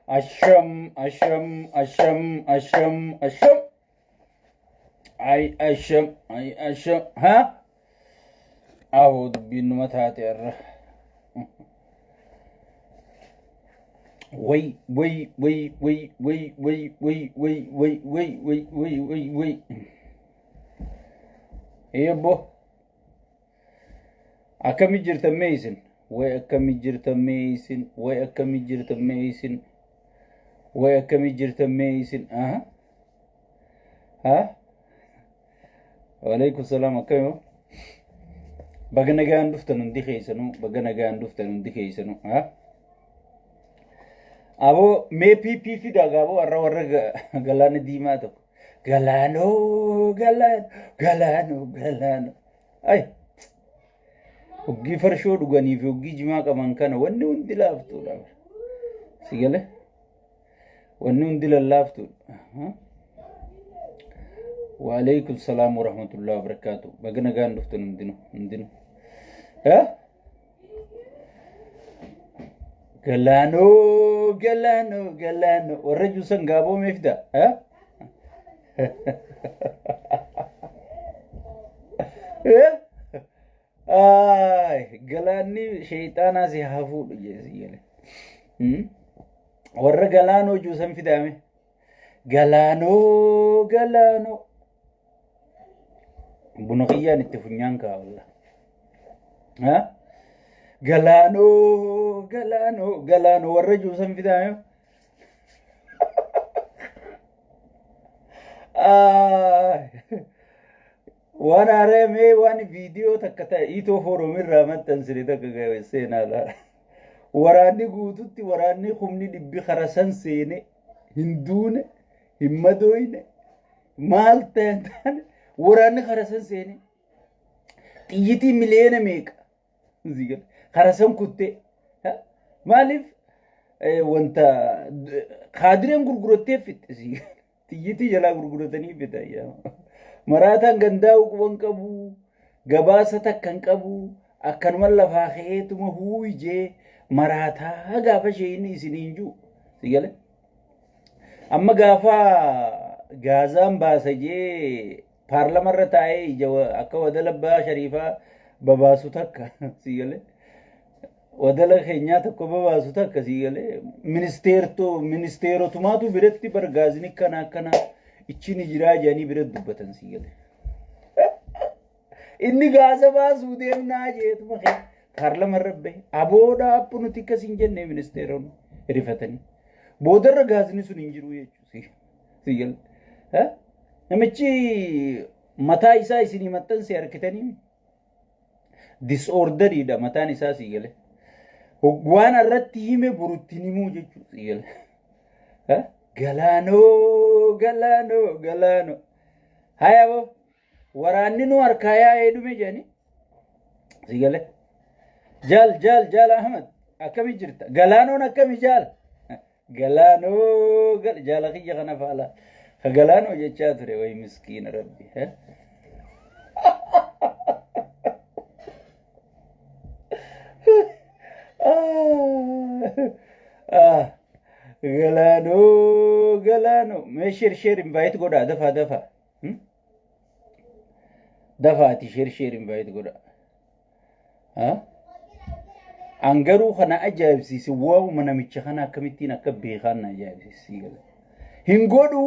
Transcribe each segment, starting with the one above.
Asham, asham, asham, asham, asham. I asham, huh? أعوذ بالنمطات وي وي وي وي وي وي وي وي وي وي وي وي وي وي يبو أكمل جرت ميسن وأكمل جرت ميسن وأكمل جرت ميسن وأكمل جرت ميسن ها وعليكم السلام أكمل baganagaan dhuftan hundi keeysanu ha abo me pp fidaga abo warra galana diimaa tokko galano ay oggi farshoo dhuganii fi oggi jimaa qaban kana wanni hundi laaftuudha sigale wanni hundi lallaaftuudha وعليكم السلام ورحمة الله وبركاته بقنا قان دفتن ندينو ها قلانو والرجل سنقابو مفدا ها قلاني شيطانا سيحافو جيسي ورر قلانو جوسن فدامي قلانو بنقيان التفنيان كاولا ها قلانو والرجل سن في دايو وانا رمي وانا فيديو تكتا ايتو فورو من رامت تنسري تكا سينا لا وراني قوتوتي وراني خمني دبي خرسان سيني هندون همدوين مالتين وراني خرسان سيني تيجي مليون ميك زيقل خرسان كتة مالف وانت خادرين غرغرتي فت زيقل تيجي جلا غرغرتني بتاعي مراتان غنداو كبو غباسة كنكبو أكن ملا فاخيت مهوي جي مراتا غافا شيني سنينجو زيقل أما غافا غازان باسجي पार्लमेंट रहता है जो अक्का वदलब्बा शरीफा बबासु तक सीगले वदल खेन्या तक को बबासु तक सीगले मिनिस्टेरो तुमातु बिरत्ती पर गाजनी कना इच्छी निजरा जानी बिरत दुबतन सीगले इन्नी गाज़बा सूदेव ना जे तुम खे पार्लमेंट रब्बे अबोडा पुनुति कसिंजन ने मिनिस्टेरो रिफतनी बोदर गाजनी सुनिंजरू ये सीगल हाँ नमच्ची मता इसा इसी मतन से अर्कितनी डिसऑर्डर इडा मता निसा सीगले हुक्वान अर्रती में बुरुत्तीनी मुझे सीगले हाँ गलानो हाय अब वरानी नो अर्काया एडु में जानी सीगले जाल अहमद अकमी जिरता गलानो न कमी गलानो जाल की जगह न फाला गलानो ये चातरे वही मिस्कीन रब्बी है गलानो मैं शेर इनवाइट गोड़ा दफा आती शेर इनवाइट गोड़ा हाँ अंगरू खना अजायब सी वाव मना मिच्छ खना कमिटी ना कब्बी खाना अजायब सी गले हिंगोडू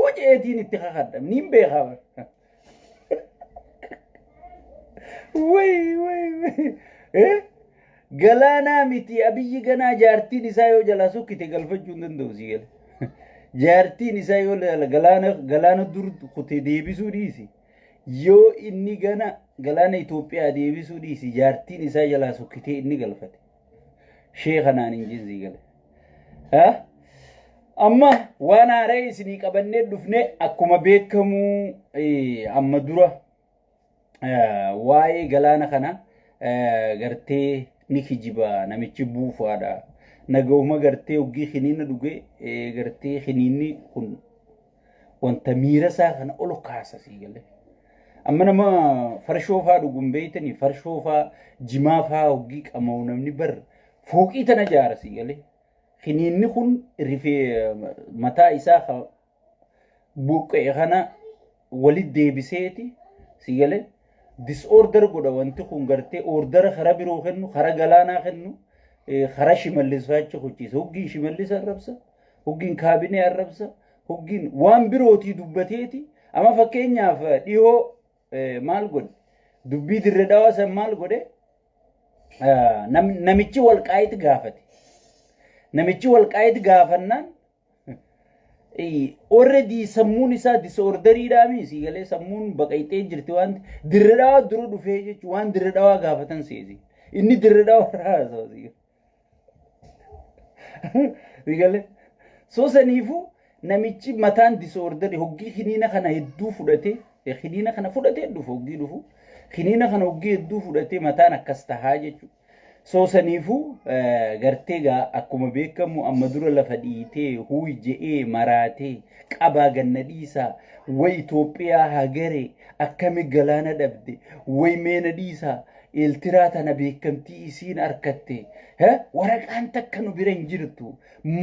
وجهتين اتخاذ منين بيخاف وي ايه قلانا متي ابي جنا جارتي نسايو جلاسو كتي قلفجون دندوزيل جارتي نسايو قلانا دور خطي ديبسو ديسي يو اني جنا قلانا ايتوبيا ديبسو ديسي جارتي نسايو جلاسو كتي اني قلفت شيخنا ننجز زيقل ها أما وانا رئيس نيك أبني دفنة أكما بيكمو أما دورة واي غلانا خنا غرتي نيكي جيبا نميكي بوفادا نغوما غرتي وغي خنين دوغي غرتي خنيني خن وانتا ميرسا خنا أولو كاسا سيغلي أما نما فرشوفا دوغم بيتني فرشوفا جمافا وغيك أما ونمني بر fooqii tana jaarsi galee kiniinni kun rifee mataa isaa buqqee kana walit deebiseeti si galee disorder godha wanti kun gartee ordera kara biroo kennu kara galaanaa kennu kara shimallisfaacha kuchiisa hoggiin shimallisa arrabsa hoggiin kaabinee arrabsa hoggiin waan birootii dubbateeti amma fakkeenyaaf dhihoo maal godhe dubbii dirre dhawaa san maal godhe namichi walqaayit gaafate namichi walqaayit gaafannaan already sammuun isaa disorderiidhaami si galee sammuun baqaytee jirti waan dirre dhawaa dura dhufee jechuun waan dirre dhawaa gaafatan seesi inni dirre dhawaa raasa si galee soo saniifu namichi mataan disorderi hoggii kiniina kana hedduu fudhatee kiniina kana fudhatee dhufu hoggii dhufu kiniina kana hoggii hedduu fudhatee mataan akkas tahaa jechuudha. Soo saniifu gartee gaa akkuma beekamu amma dura lafa dhiitee huuy je'ee maraatee qabaa ganna dhiisaa way Itoophiyaa hagare akkami galaana dhabde way meena dhiisaa eeltiraa tana beekamtii isiin arkatte waraqaan takka nu bira hin jirtu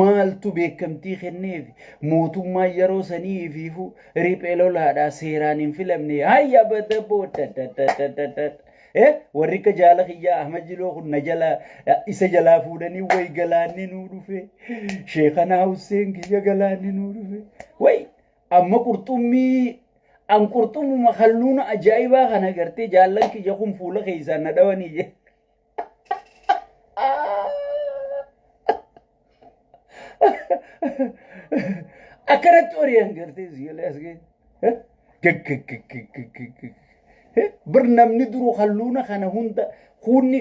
maaltu beekamtii kenneef mootummaa yeroo sanii fiifu riphee lolaadhaa seeraan hin filamne hayya bada booda warri ka jaala kiyyaa Ahmad Jiloo kun na jala isa jalaa fuudhanii way galaanni nuu dhufe Sheekhanaa Hussein kiyya galaanni nuu dhufe way amma qurxummii an qurxummuma halluuna ajaa'ibaa kana gartee jaallan kiyya kun fuula keessaan na dhawanii je akkanatti horiyaan gartee siyalee as ga'e برنامج درو خلونا خنا هوندا خوني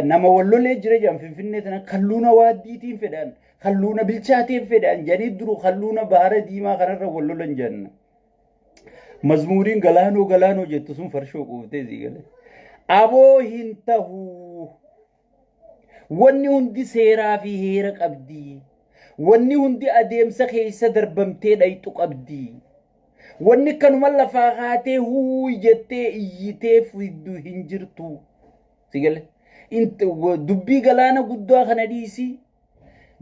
نما ولولي جري جام في تنا خلونا واديتين فدان خلونا بالشاتين فدان جاني درو خلونا بارة ديما خنا ولولن جن مزمورين غلانو جتسون فرشو قوتي زيغله أبو هنتهو وني هندي سيرا في هيرك أبدي وني هندي أديم سخي سدر بمتي دايتوك أبدي wanni kanuma lafaa kaatee huu jettee iyyitee fiddu hin jirtu sigale dubbii galaana guddaa kana dhiisi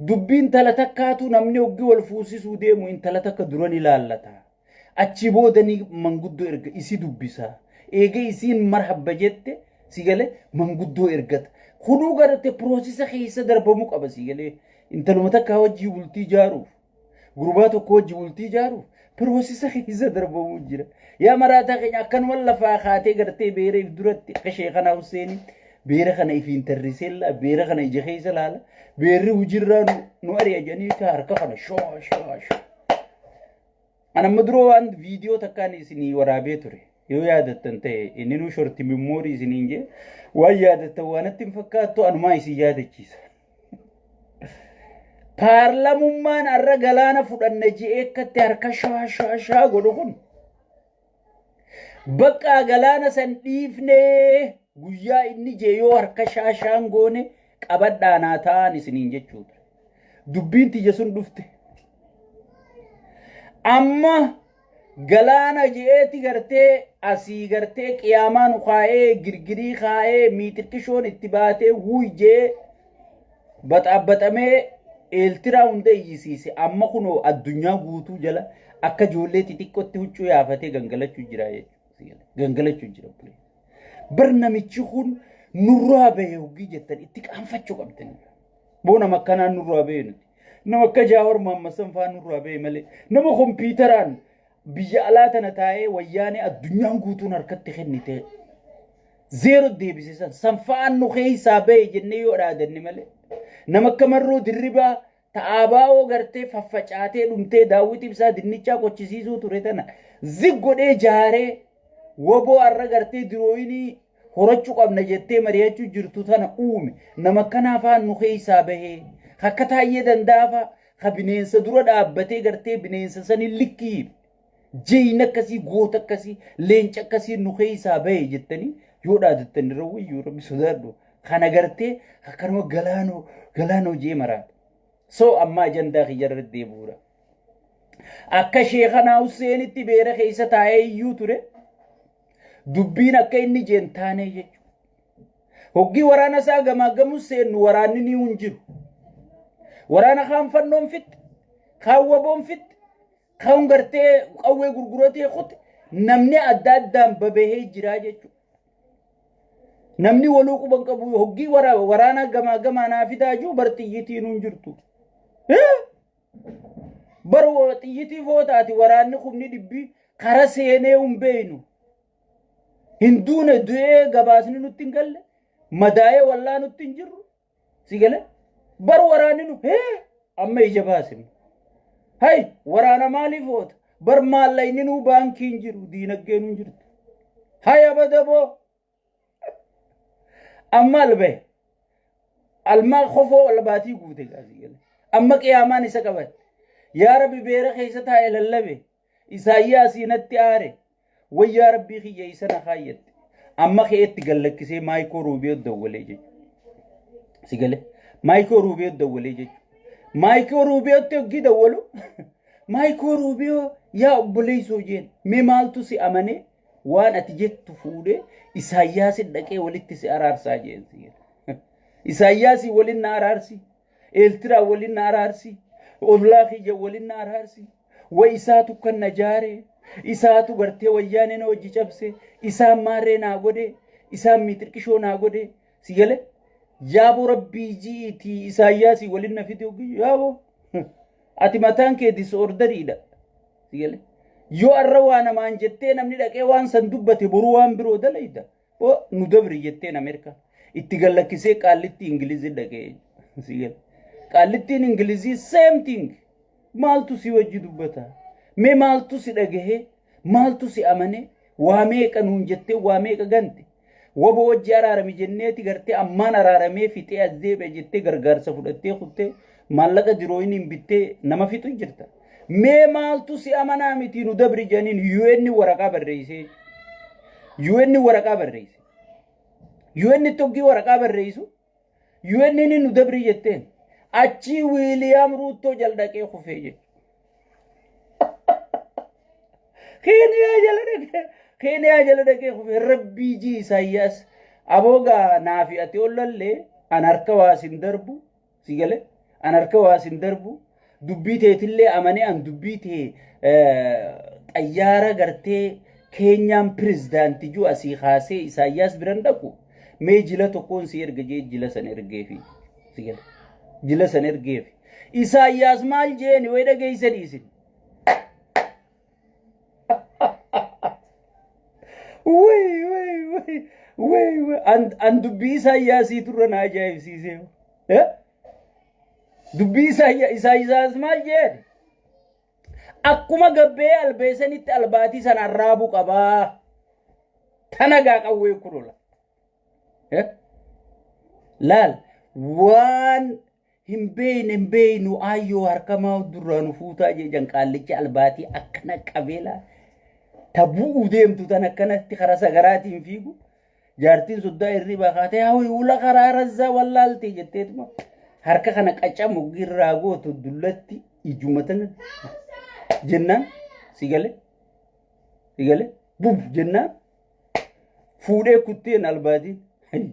dubbiin tala takkaatu namni hoggi wal fuusisuu deemu intala takka duran ilaallata achi boodanii manguddoo erga isi dubbisa eega isiin marhabba jette sigale manguddoo ergata kunuu garate piroosisa keessa darbamuu qaba sigale intaluma takka wajjii bultii jaaruuf gurbaa tokko wajjii bultii jaaruuf بروسيس خيزة دربه مجرى يا مراتا خي أكن ولا فاخاتي قرتي بيري بدرت كشيخنا حسيني بيري خنا يفين ترسيلا بيري خنا يجي خيزة لالا بيري وجرا نوري أجاني كاركا خنا شو أنا مدرو عند فيديو تكاني سني ورابي تري يو يادت تنتهي إنه شرطي ميموري سنينجي ويادت وانا تنفكاتو أنا ما يسي يادت كيسا Paarlamummaan arra galaana fudhanne je'eekkatti harka shaa godhu kun bakka galaana san dhiifnee guyyaa inni jee yoo harka shaan goone qabadhaanaa ta'an isiniin jechuudha. Dubbiin tiyya sun dhufte. Amma galaana je'eeti gartee asii gartee qiyaamaan kaa'ee girgirii kaa'ee miitirkishoon itti baatee wuy jee baxaabbaxamee eeltiraa hunda iyyisiise amma kunoo addunyaa guutuu jala akka ijoollee xixiqqootti huccuu yaafatee gangalachuu jira jechuudha. Gangalachuu jira. Barnamichi kun nurraa bahee hogii jettan itti qaanfachuu qabdan. Boona makkanaan nurraa bahee nuti. Nama akka Jaawar Maammasan fa'aa nurraa bahee malee nama kompiitaraan biyya alaa tana taa'ee wayyaanee addunyaan guutuun harkatti kennite. Zeero deebisisan san fa'aan nu keessaa bahee jennee yoo dhaadanne malee. Nama kamarroo dirribaa ta'aabaa gartee faffacaatee dhumtee daawwiti ibsaa dinnichaa qochisiisuu ture tana ziggodhee jaaree woboo arra gartee dirooyinii horachuu qabna jettee mari'achuu jirtu tana uume nama kanaafaan nu keessaa bahee akka taa'ee danda'afa ka bineensa dura dhaabbatee gartee bineensa sanii likkii jeeyina akkasii goota akkasii leenca akkasii nu keessaa bahee jettanii yoo dhaadattan irra wayyuu rabbi sodaadhu kana gartee akkanuma galaanoo jee maraata. So amma ajandaa kiyyarra deebuudha. Akka Sheekhanaa Huseenitti beera keessa taa'ee iyyuu ture dubbiin akka inni jeen taanee jechuudha. hoggi waraana isaa gamaagamu seennu waraanni ni hunjiru waraana kaan fannoon fitti kaan waboon fitti kaan gartee qawwee gurguratee qote namni adda addaan babahee jira jechuudha namni waluu quban qabu hoggi waraana gamaagamaa naa fidaa jiru bar xiyyitiin hunjirtu bar xiyyitii footaati waraanni kumni dhibbii kara seenee humbeeynu hinduune du'ee gabaasni nutti hin galle madaa'ee wallaa nutti hin jirru si gale bar waraanni nu amma ija baasim hay waraana maaliif oota bar maallayni nu baankii hin jiru diinaggeen hin jirtu hay abadaboo amma albe alma khofo albaatii guute gaasi gale amma qiyaamaan isa qabat yaa rabbi beera keessa taa'e lallabe isaayyaasii natti aare wayyaa rabbii kiyya isa na kaayyette amma keetti gallakkisee maayikoo ruubiyoo dawwalee jechuudha si gale maayikoo ruubiyoo dawwalee jechuudha maayikoo ruubiyootti hoggi dawwalu maayikoo ruubiyoo yaa obboleessoo jeen mee maaltu si amane waan ati jettu fuudhee isaayyaasi dhaqee walitti si araarsaa jeen si gale isaayyaasii waliin na araarsi eeltiraa waliin na araarsi ollaa kiyya waliin na araarsi wa isaatu kan najaare isaatu gartee wayyaanee na hojii cabse isaan maarree naa godhe isaan miixirqishoo naa godhe si gale yaaboo rabbii jiiti isaayyaasii waliin na fide yaaboo ati mataan kee disorderiidha si gale yoo arra waa namaan jettee namni dhaqee waan san dubbate boruu waan biroo dalayda nu dabri jetteen Ameerikaa itti gallakkisee qaallitti Ingilizii dhaqee si gale qaallittiin Ingilizii same thing maaltu si wajji dubbata mee maaltu si dhagahe maaltu si amane waa meeqa nuun jettee waa meeqa gante wabo wajji araarami jenneeti gartee ammaan araaramee fixee azzeebe jettee gargaarsa fudhattee kuttee maallaqa dirooyin hin bittee nama fixu jirta mee maaltu si amanaa miti nu dabri janiin UN waraqaa barreessee UN waraqaa barreesse UN tokki waraqaa barreessu UN ni nu dabri jetteen achi William Ruto jaldaqee kufee jechuudha Kenya jaldaqee kufee rabbii ji Isaayyaas abooga naafi ati ollalle anarka waasin darbu si gale anarka waasin darbu dubbii teetillee amane an dubbii tee xayyaara gartee Kenyaan pirezidaantii juu asii kaasee Isaayyaas biran dhaqu mee jila tokkoon si erga jee jila san ergeefi si gale jila san ergeefi Isaayyaas maal jeeni way dhageeysan isin way an dubbii Isaayyaasii turre na ajaa'ibsiisee dubbii Isaayyaas maal jeeni akkuma gabbee albeesanitti albaatii san arraabu qabaa tanagaa qawwee kulola laal waan hin beeynu ayyoo harkamaa durraanu fuutaa jejan qaallicha albaatii akkana qabeela tabuu deemtu tan akkanatti karaa sagaraatiin fiigu jaartiin soddaa irribaa kaatee hawwi ula karaa razzaa wallaaltee jetteetuma harka kana qacamu girraa gootu dullatti ijumatan jennaan si gale bub jennaan fuudhee kutteen albaatiin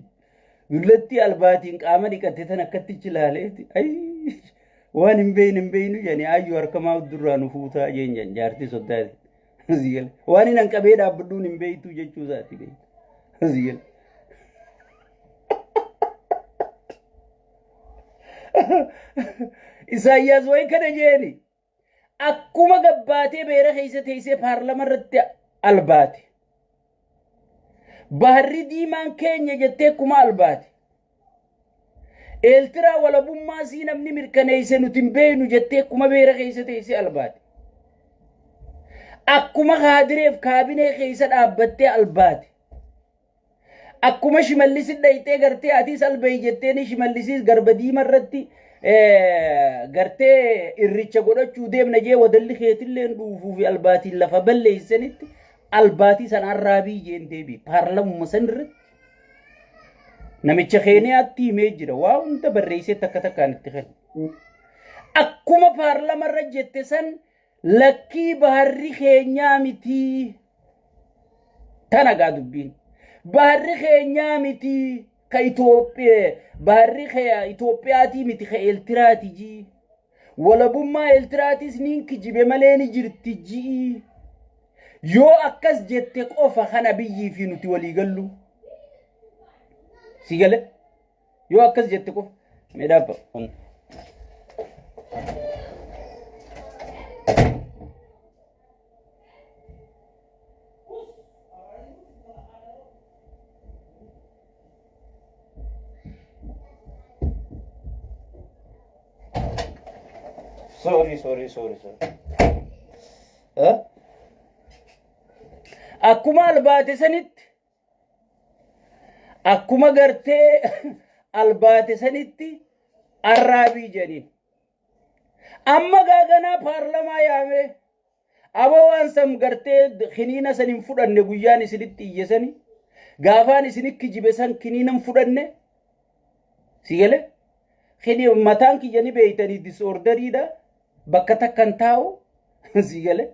dullatti albaatiin qaama dhiqatte tan akkatti chilaaleeti waan hin beeynu jani ayyoo harkamaa durraanu fuutaa jeenjan jaartii soddaati si gale waan hin hanqabee dhaabbadhuun hin beeytu jechuu isaati beeytu si gale Isaayyaas way kana jeeni akkuma gabbaatee beera keessa teessee paarlama irratti albaate baharri diimaan keenya jettee kuma albaate eeltiraa walabummaa sii namni mirkaneeyse nuti hin beeynu jettee kuma beera keessa teessee albaate akkuma kaadireef kaabinee keessa dhaabbattee albaate akkuma shimallisi dhayxee gartee atiis albay jetteen shimallisiis garba diima irratti gartee irricha godhachuu deemna jee wadalli keetilleen dhuufuu fi albaatiin lafa balleeysanitti albaatii san arraabii jeen deebi paarlamuma san irratti namicha keeniyaatti himee jira waa hunda barreessee takka takkaan itti kenna akkuma paarlama irra jette san lakkii baharri keenyaa mitii tanagaa dubbiin baharri keenyaa mitii كإثيوبيا بحري خيا إثيوبياتي متخ إلتراتي جي ولا بما إلتراتي سنين كجيب ملاني جرتي جي يو أكس جتك أوفا خنا بيجي في نتي ولي قالو سيقال يو أكس جتك أوفا مدابا sorry akkuma albaate sanitti akkuma gartee albaate sanitti arraabii jedhin amma gaagana paarlamaa yaame aba waan sam gartee kiniina sanin fudhanne guyyaan isinitti iyyesani gaafaan isinikki jibe san kiniinan fudhanne sigale kini mataan kiyyani beeytanii disorderiidha bakka takkan taa'u sigale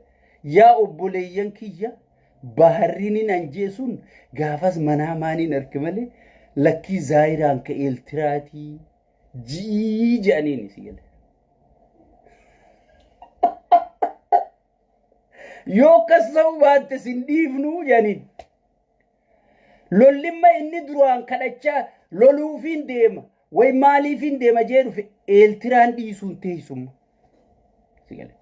yaa obboleeyyan kiyya baharrinin anjeesun gaafas manaa maaniin arke malee lakkii zaayiraan ka eeltiraatii jii jedhaniini sigale yoo kasau baatte sin dhiifnu jedhaniin lollimma inni duraan kadhachaa loluufiin deema way maaliifiin deema jee dhufe eeltiraan dhiisuun teessumma sigale